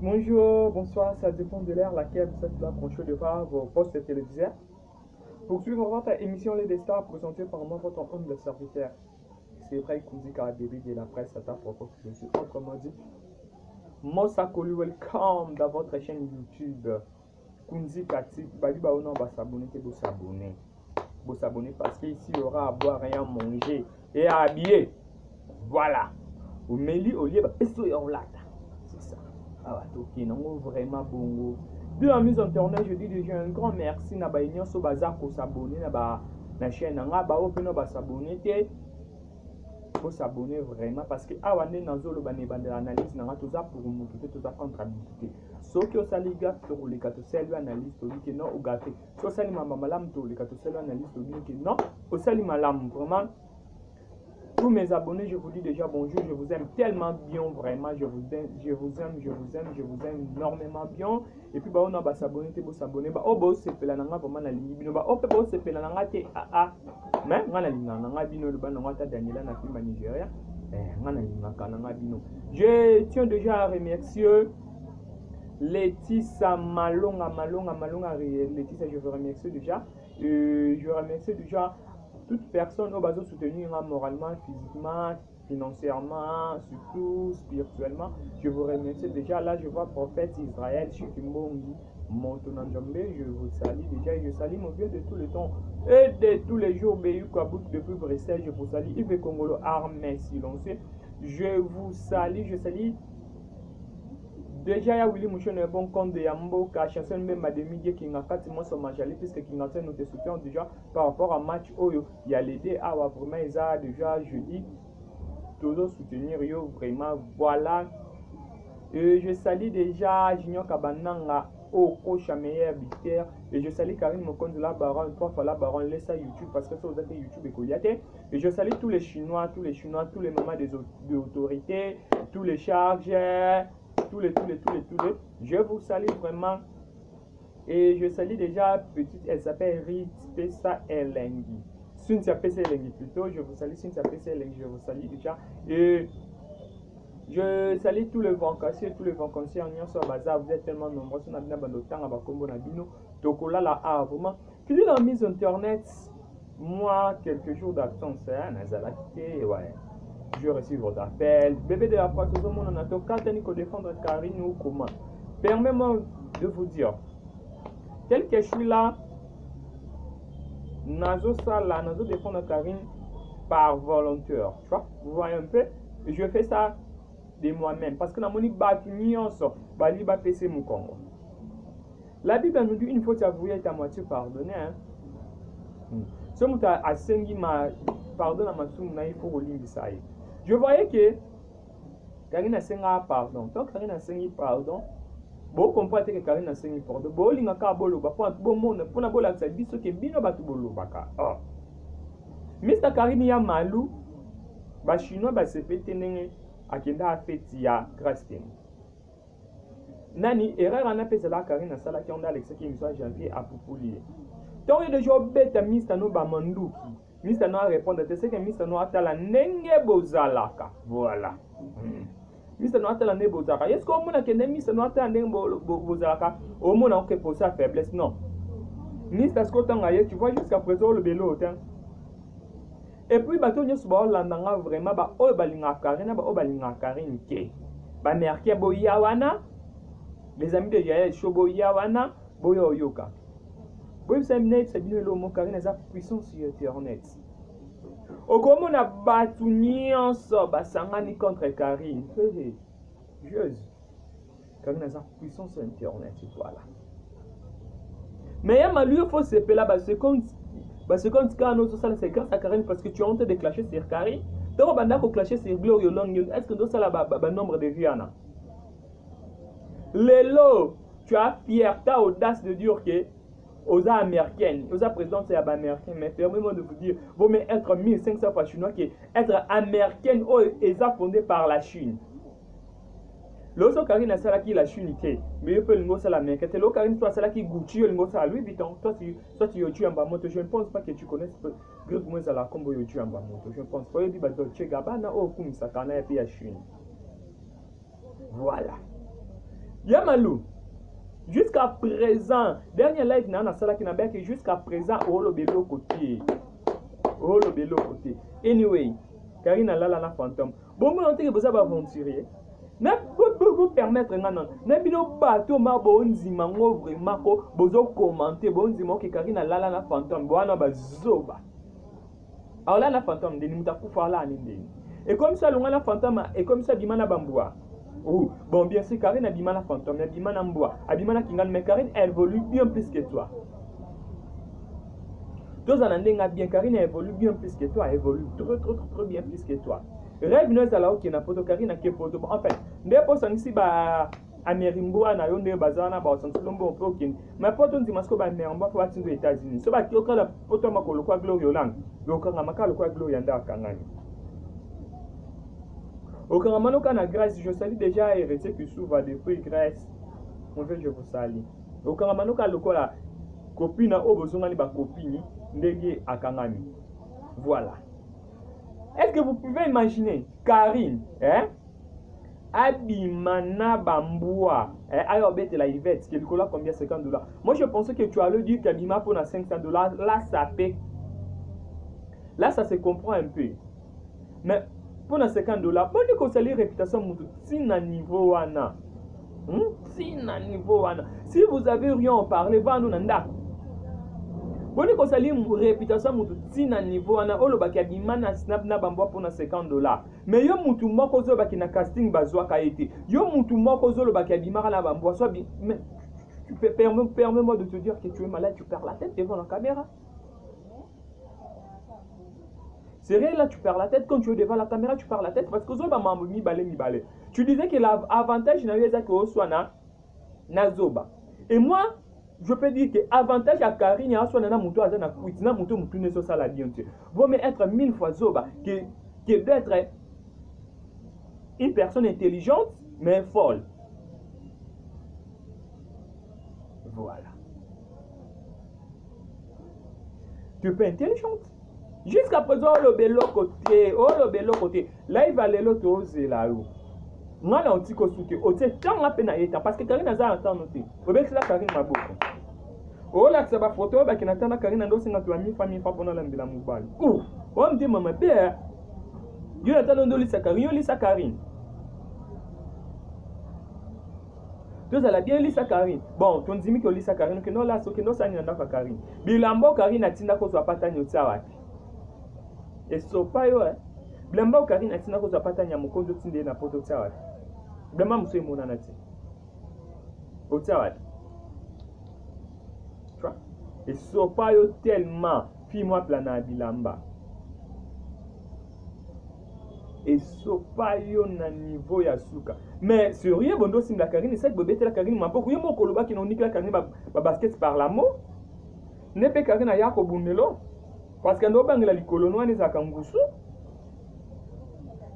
Bonjour, bonsoir, ça dépend de l'heure laquelle vous êtes là branché devant vos postes téléviseurs. Pour suivre votre émission Les Stars présentée par moi, votre humble serviteur. C'est vrai, Kouzi Bébé de la presse à ta propos. Je suis autrement dit. Mossa Kolu, welcome dans votre chaîne YouTube. Kunzi Kati, Bali Baono va s'abonner, que vous s'abonner. Vous s'abonner parce qu'ici il y aura à boire et à manger et à habiller. Voilà. Au Meli, au lieu de c'est ça. Ah, ok, non, vraiment bongo. De la mise en tournée, je dis déjà un grand merci. Na ba union so bazar ko s'abonner na na chaîne nga ba open ba s'abonner te. Faut s'abonner vraiment parce que awane nazolo ba ne bande analyse na tout ça pour nous tout ça comptabilité. So que ça les gars sur les quatre c'est lui analyse to que non au gâté. So ça les mama malam to les quatre c'est lui analyse to que non au sali malam vraiment. Tous mes abonnés, je vous dis déjà bonjour, je vous aime tellement bien, vraiment, je vous aime, je vous aime, je vous aime, je vous aime énormément bien. Et puis, bah, on a s'abonner, vous s'abonner, bah, oh, bah, c'est pas la nanga, vraiment, la ligne, bah, oh, bah, c'est pas la nanga, mais, on a la ligne, nanga, bino, le ban, nanga, Daniela, na film Nigeria, on a la ligne, nanga, bino. Je tiens déjà à remercier Laetitia Malonga, Laetitia, je veux remercier déjà. Je remercie déjà toute personne au besoin de soutenir moralement, physiquement, financièrement, surtout spirituellement. Je vous remercie déjà. Là, je vois prophète Israël, Chikimbongi, Montonanjambe. Je vous salue déjà et je salue mon Dieu de tout le temps et de tous les jours. Béhu Kabouk depuis Bruxelles, je vous salue. Yves Congolo, armé silencieux. Je vous salue, je salue. Déjà, il y a Willy Mouchon, un bon compte de Yambo, qui a chassé même Mademidie qui n'a pas tellement son majali, puisque qui n'a pas nous te soutient déjà par rapport à match Oyo. Il y a l'aider à vraiment, ils ont déjà jeudi, toujours soutenir yo, vraiment, voilà. Je salue déjà Junior Kabananga, au coach à meilleur arbitre. Et je salue Karine Mokonde la baronne, trois fois la baronne, laisse ça YouTube parce que ça vous êtes YouTube et Koliate. Et je salue tous les Chinois, tous les mamans des autorités, tous les chargeurs. Tous les. Je vous salue vraiment. Et je salue déjà petite, elle s'appelle Ritpesa Elengi. Cynthia Pesa Elengi plutôt. Je vous salue Cynthia Pesa Elengi. Je vous salue déjà. Et je salue tous les vacanciers, en Union sur Bazar. Vous êtes tellement nombreux. On a bien de temps à Bakombo Nabino. Donc là, là, vraiment. Puis la mise internet, moi, quelques jours d'absence, Nazalakité, ouais. Je reçois votre appel. Bébé de la presse, tout le monde en attend. Quand on défendre Karine ou comment. Permettez-moi de vous dire, tel que je suis là, Nazo Sala, Nazo défendre Karine par volontaire. Tu vois, vous voyez un peu. Et je fais ça de moi-même. Parce que dans mon bâtiment, Bali va passer mon Congo. La Bible nous dit une fois avoué est à moitié pardonné. Hein? Ce que a sengi ma pardon à ma soumna, il faut relimber ça. Je voyais que Karine a sengi pardon. Donc Karine a sengi pardon. Bon comprendre que Karine a sengi pardon. Bon linga ka bolo ba pour bon monde pour na bola ça biso ke bino batu bolo baka. Oh. Mr Karine ya malu ba chinois ba se fete nenge akenda a fete ya Kristen. Nani erreur en appel la Karine a sala ki on a Alex qui me soit janvier à Poupouli. Donc il y a des jours bêtes Mr no ba manduki. Mr no a répondre c'est que Mr no a tala nenge bozalaka. Voilà. Mr. Noata la nebozaka. Est-ce qu'on a qu'un Mr. Noata nebozaka au monde en que pour sa faiblesse? Non. Mr. Scott en ailleurs, tu vois jusqu'à présent le bélo. Et puis, bateau n'y a landanga vraiment, bah, oh, balinga karina, bah, oh, balinga karine, ke. Bah, merke boyawana, les amis de Yael, shobo yawana, boyo yoka. Boyo semnet, c'est bien le mot karine, ça puissance sur Internet. Au comment on a battu nyonso basangani contre Karine. Jeuse. Karine a sa puissance sur Internet, voilà. Mais il faut se faire là, parce que quand nous sommes c'est grâce à Karine parce que tu as honte de clasher sur Karine. Donc on va clasher sur Gloria Long. Est-ce que nous sommes là nombre de Viana? Lelo, tu as fierté, audace de dire que aux américaines, aux présidents c'est américain, mais permettez-moi de vous dire, vaut mieux être 1500 fois chinois qu'être américaine ou est fondée par la Chine. Lorsque Karine a ça qui la Chine, mais il peut le la américaine. Lorsque Karine soit ça qui Gucci, le mot ça Louis Vuitton. Toi tu es en bas moto. Je ne pense pas que tu connaisses Greg Moins à la combo tu en bas moto. Je ne pense pas. Il dit Dolce Gabbana ou comme ça quand il y a Chine. Voilà. Yamalou. Jusqu'à présent, dernier live na sala qui n'a bien que jusqu'à présent au le bélo côté. Oh le bélo côté. Anyway, Karina lala na fantôme. Bon mon entendre que vous avez aventuré. Na vous permettre non. Na bino bateau ma bonzi mango vraiment ko bozo commenter bonzi mo que Karina lala na fantôme. Boana bazoba. Alors là na fantôme de nimuta kufa la ninde. Et comme ça l'on a fantôme et comme ça bimana bamboa. Oh, bon, bien sûr, Karine a Bimana fantôme, a Bimana Mboa, a Bimana Kingan, mais Karine évolue bien plus que toi. Deux en a bien, Karine évolue bien plus que toi, évolue trop bien plus que toi. Rêve nous à la haut qui n'a pas de Karine à qui photo. En fait, des postes ici, bah, à Merimboa, na yonde bazana, bah, sans lombo, pokin. Mais pas tout le monde, parce que Merimboa, faut atteindre les États-Unis. Ce qui est la photo, ma colo, quoi, gloire, yolang. Donc, on a ma calo, quoi, gloire, yanda, kangani. Au Karamano, quand la Grèce, je salue déjà héritier qui s'ouvre depuis Grèce. On veut, je vous salue. Au Karamano, quand le la copine a besoin de copine, ndege à Kangami. Voilà. Est-ce que vous pouvez imaginer Karine, hein? Abimana Bamboua, Ayobet et la Yvette, qui est le combien $50. Moi, je pensais que tu allais dire qu'Abima pour $500. Là, ça paie. Là, ça se comprend un peu. Mais pour $50, bon, il faut saluer réputation si na niveau wana. Si na niveau wana. Si vous avez rien à parler, va nous nanda. Bon, il faut saluer réputation si na niveau wana. Oh, le baki abimana snap na bamboa pour $50. Mais yo mutu moko zo baki na casting bazwa kaete. Yo mutu moko zo le baki abimara na bamboa. Soit mais permets-moi de te dire que tu es malade, tu perds la tête devant la caméra. C'est réel, là, tu perds la tête. Quand tu es devant la caméra, tu perds la tête parce que Zoba m'a mi balé. Tu disais que l'avantage n'a pas que soit na Zoba. Et moi, je peux dire que l'avantage à Karine, il y a soit na muto azana kuit, na muto ne so sala bien. Vaut mieux être 1000 fois Zoba que d'être une personne intelligente mais folle. Voilà. Tu es pas intelligente. Jusqu'à présent, le bello côté, là il va aller l'autre oser là où. Moi là on dit que soutien, on sait tant la peine à état parce que Karine a ça entendre noter. Au bec là Karine m'a beaucoup. Oh là ça va photo bah qui n'attend la Karine ndo singa tu ami famille fa pendant l'ambila mobile. Ouh, on me dit maman père. Yo attend ndo lisa Karine. Tu as bien lisa Karine. Bon, tu dis que lisa Karine que non là ce que non ça n'y a pas Karine. Bilambo Karine atinda ko soit pas tani otsawapi. Et so pas yo Blamba ou Karine atina ko zapata nya mukondo tinde na poto tsawa. Blamba muswe mona nati. O tsawa. Tu vois? Et so pas yo tellement fi-moi plana bilamba. Et so pas yo na niveau ya suka. Mais sérieux bondo sim la Karine cette bobete la Karine m'a beaucoup yo moko loba ki no nik la Karine ba basket par l'amour. Ne pe Karine ya ko bundelo. Parce que ndo bangela likolo no ani zaka ngusu.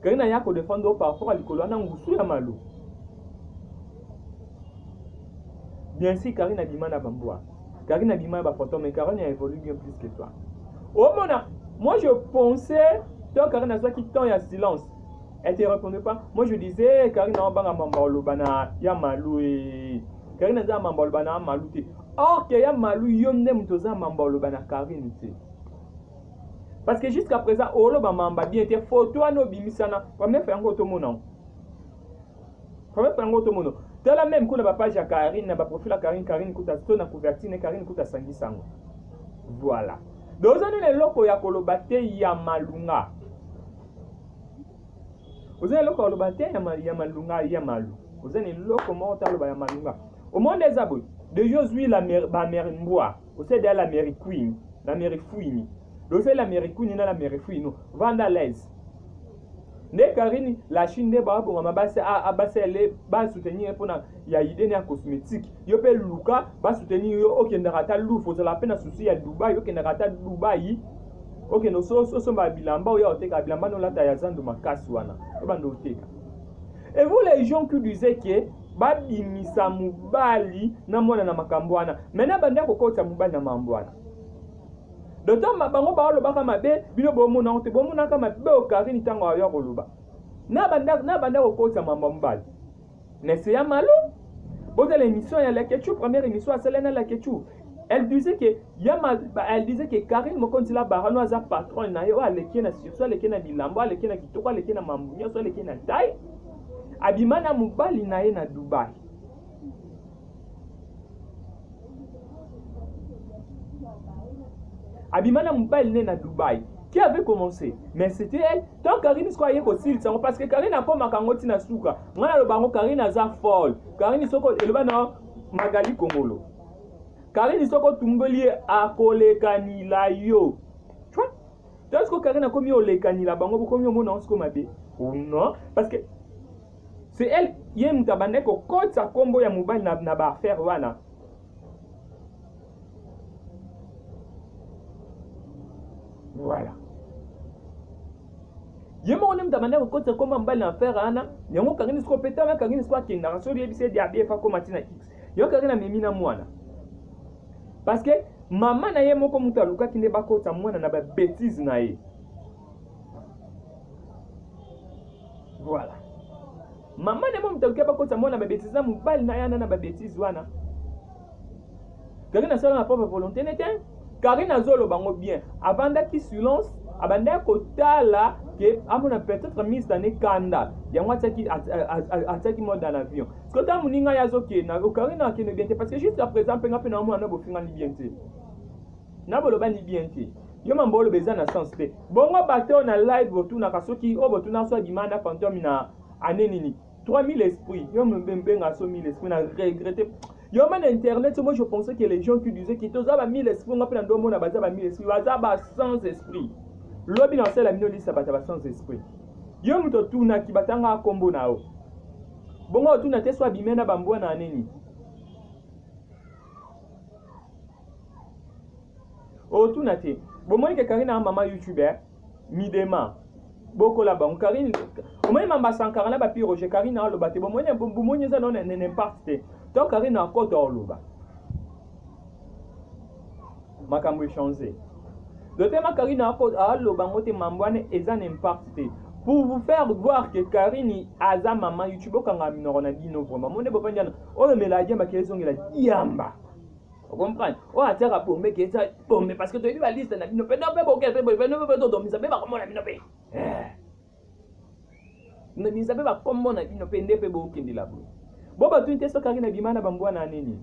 Karina yako défendre par rapport à likolo na ngusu ya malu. Bien sûr Karina Bimana Bamboa. Karina Bimana ba photo mais Karina évolue bien plus que toi. Oh mona, moi je pensais toi Karina soit qui temps il y a silence. Elle te répondait pas. Moi je disais Karina en banga mambolo bana ya malu et Karina za mambolo bana malu te. Or que ya malu yonde mtoza mambolo bana Karine te. Parce que jusqu'à présent, Olo Bamamba bien été photo à nos bimisana. Premier faire un gros tomono. Premier faire un gros tomono. Dans la même coup, la page à Karine, n'a pas profil à Karine coûte à stone à couvertine, Karine coûte à 5 sango. Voilà. Dans un loko ya kolobate ya malunga. Vous avez loko kolobate ya malunga ya malu. Vous avez loko mortal ya malunga. Au monde des abos, de Josué la mère Mboa. Vous savez la mère Queen, la mère Fouini. Donc c'est l'Amérique ni l'Amérique fouino vandalaise ne Karine la Chine de ba pour mabase a basele ba soutenir pour na ya idée na cosmétique yo pe luka ba soutenir yo okendera ta lu faut la peine souci ya Dubai yo kendera ta Dubai OK no so ba bilamba yo oteka bilamba no la ta ya zando makasi wana e bando oteka. Et vous les gens qui disaient que ba bimisa mubali na mwana na makambo wana mena banda kokota mubali na mambo wana. D'autant bango ba lo baka mabe bino bomo na ote bomo na kama be o Karine tango ayo koloba na banda ko kota mamba mbali ne se ya malo Bon, l'émission, il y a la Ketchou, première émission, à Selena la Ketchou. Elle disait que Karine Mokonzila Barano a patron na yo aleki na surso aleki na bilambo aleki na kitoko aleki na mamunyo so aleki na tai abimana mubali na ye na Dubai. Abimana mubali na Dubai. Qui avait commencé? Mais c'était elle. Tant Karine soit yé kosil sango parce que Karine a pas makangoti na suka. Ngana lo bango Karine aza folle. Karine soko eleba na Magali Kongolo. Karine soko tumbeli a kolekanila yo. Tu vois? Est-ce que Karine a commis au lekanila bango pour commis au mona onsko mabe? Ou non? Parce que c'est elle yé mutabande ko kote sa kombo ya mubali na ba affaire wana. Voilà. Yemo on aime demander au côté comment mbali na faire ana yango Karine sko peta ma Karine sko kinda so yebise dia BF ko matina X yo Karine memi na mwana parce que maman na ye moko muta luka kinde bakota mwana na ba bêtise na ye. Voilà. Maman na muta luka bakota mwana na ba bêtise na mbali na yana na ba bêtise wana. Karine sala na propre volonté n'était Karine azolo bango bien avanda ki silence abanda kotala que amona peut-être mise dans kanda yango ataki mode dans l'avion parce que ta muninga yazo ke na Karine akene bien parce que juste à présent penga pe na mwana bo finga ni bien te na boloba ni bien te yo mambolo beza na sens te bongo bato na live botu na kasoki o botu na so dimana fantôme na anenini 3000 esprits yo mbembe nga so 1000 esprits na regretter. Yo man internet, moi je pensais que les gens qui disaient qu'ils ont 1000 esprits, on a plein de monde à baser 1000 esprits, bazaba sans esprit. Lobi dans celle la minoli ça bazaba sans esprit. Yo muto tuna ki batanga kombo nao. Bongo tuna te soit bimena bambwa na neni. O tuna te. Bomoni ke Karine a mama YouTuber midema. Boko la banque Karine. Au moins mamba sankara na ba pi Roger Karine a lo bate bomoni za non n'importe. Donc Karine a encore dans l'oba. Makambo changé. Le thème Karine a encore à l'oba moté mambwane et ça n'importe. Pour vous faire voir que Karine a za maman YouTube kanga minora dino vraiment. Mon ebo pandiana. Oh le meladi ma question la diamba. Vous comprenez? Oh a tera pour me que ça pour me parce que tu as vu la liste na bino pe non pe boké pe non pe do mi sabe ba comment na bino pe. Ne mi sabe ba comment na bino pe ndepe boké ndi la bo. Bon bah tu n'es pas Karine bimana bambwana nini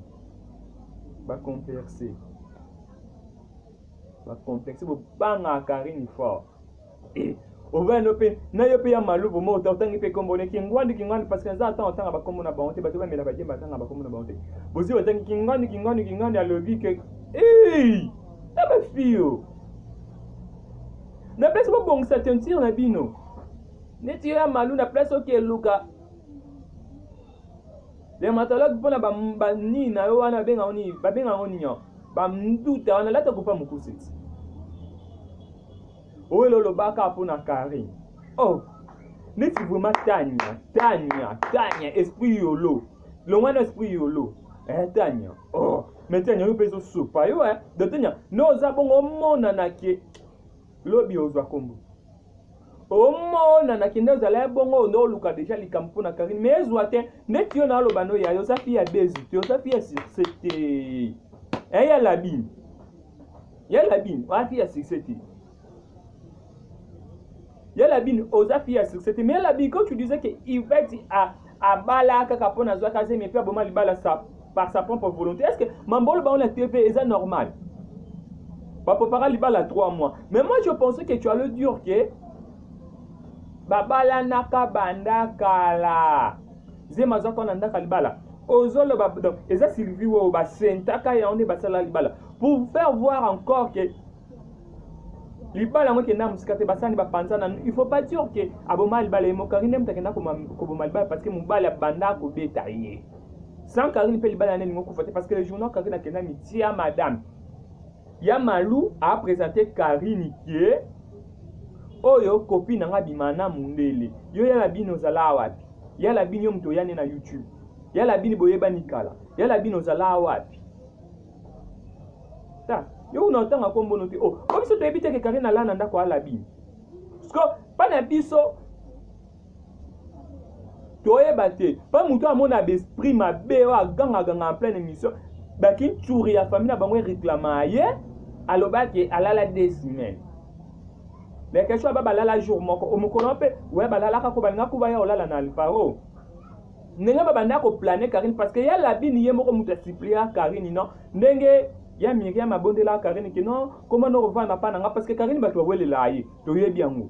ba complexer bo banga Karine fort et on va no pe na yo pe ya malubo mo otangi pe kombone kingwandi parce que ça attend ba kombo na bonté ba to ba mela ba jemba tanga ba kombo na bonté bozi otangi kingwandi alobi que eh ma fille na place bo bong sa tentir na bino neti ya malu na place OK luka. Les matologues pour la banina yo wana benga oni babenga oni nyo ba mduta wana lata kupa mukusiti o lo baka pona Karine oh neti vraiment tanya esprit yolo lo wana esprit yolo tanya oh mais tanya yo peso soupa yo de tanya no za bongo mona na ke lobi ozwa kombo Omona na kende zala bongo ndo luka déjà likampo na Karine mais ezwate neti yo na lo bano ya yo sa fi ya bezi yo sa fi ya c'était ya labine wa fi ya c'était ya labine oza fi ya c'était mais labine quand tu disais que il va à bala kaka pona zwa kaze mais pe boma libala ça par sa propre volonté est-ce que mambolo ba on la TV est normal ba popara libala 3 mois mais moi je pensais que tu allais dire que babala naka banda kala zema zako na ndaka libala ozolo ba donc eza Sylvie wo ba sentaka ya on ba sala libala pour faire voir encore que libala mo ke na musikate basani ba panzana il faut pas dire que aboma libala mo Karine mtakenda ko boma libala parce que mobala banda ko betailler sans Karine pe libala neni ngoko fote parce que le journal Karine akenda mitia madame ya Malou a présenté Karine qui oyo copine nga bimana mundele yo ya la bino zala wapi ya la bino mto yane na YouTube ya la bino boyeba nikala ya la bino zala wapi ta yo unatanga kombo note oh biso to ebite ke Karine ala nanda ko ala bino parce que pas na biso toyeba te pas mutu amona d'esprit mabe wa ganga en pleine émission baki turi ya famille na bango réclama ye alobaki alala 2 semaines mais quelque chose ba balala jour moko omokolo pe ouais balala ka ko balinga kuba ya olala na alfaro ndenge babanda ko planer Karine parce que ya la bini ye moko mutu supplier Karine non ndenge ya Myriam abondela Karine que non comment no revendre pas nanga parce que Karine ba to welela ye to yebi yango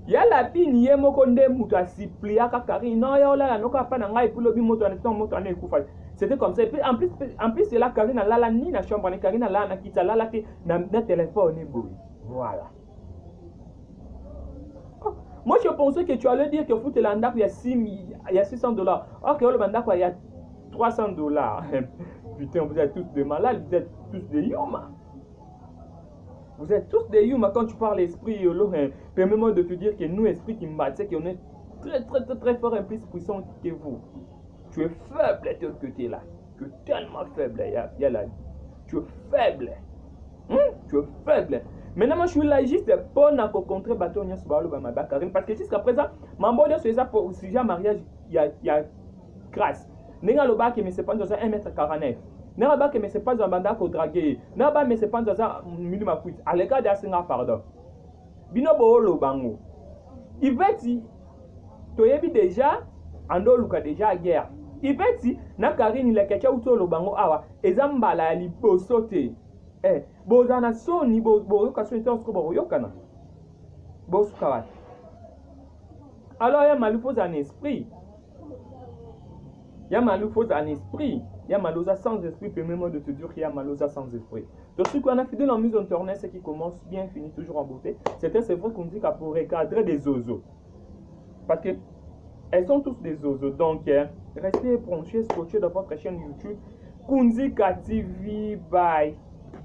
ya la bini ye moko nde mutu supplier ka Karine non ya olala no ka pa nanga et puis lobi moto ane ekufa c'était comme ça et puis en plus c'est là Karine lala ni na chambre ni Karine lala na kita lala te na téléphone boy voilà. Moi, je pensais que tu allais dire que foot l'anda il y a $600. Ok, le mandak il y a $300. Putain, vous êtes tous des malades, vous êtes tous des yuma. Vous êtes tous des yuma quand tu parles esprit yolo. Permets-moi de te dire que nous, esprit qui me bat, c'est qu'on est très fort et plus puissant que vous. Tu es faible de l'autre côté là. Tu es tellement faible, il y a la vie. Tu es faible. Tu es faible. Maintenant, moi, je suis là juste pour rencontrer Batonia Subaru Bamaba Karine parce que jusqu'à présent, mon bon Dieu, c'est ça pour si j'ai un mariage, il y a grâce. N'est-ce pas que c'est pas dans un 1m49. N'est-ce pas que c'est pas dans un bandak au draguer. N'est-ce pas que c'est pas dans un minimum quit. À l'écart d'Asinga, pardon. Bino Boolo Bango. Il va dire, tu as vu déjà, Ando Luka déjà guerre. Il va dire, na Karine, il a quelque chose au Bango Awa, et Zambala, il peut sauter. Bozana soni boyoka soni tansko boyokana bosuka. Alors il y a malufos en esprit. Il y a malufos en esprit. Il y a malosa sans esprit. Permets-moi de te dire qu'il y a malosa sans esprit. Donc ce qu'on a fait de la mise en tournée, c'est qui commence bien, finit toujours en beauté. C'est vrai qu'on dit qu'à pour recadrer des oiseaux. Parce que elles sont tous des oiseaux. Donc restez branchés, scotchés dans votre chaîne YouTube. Kunzika TV, bye.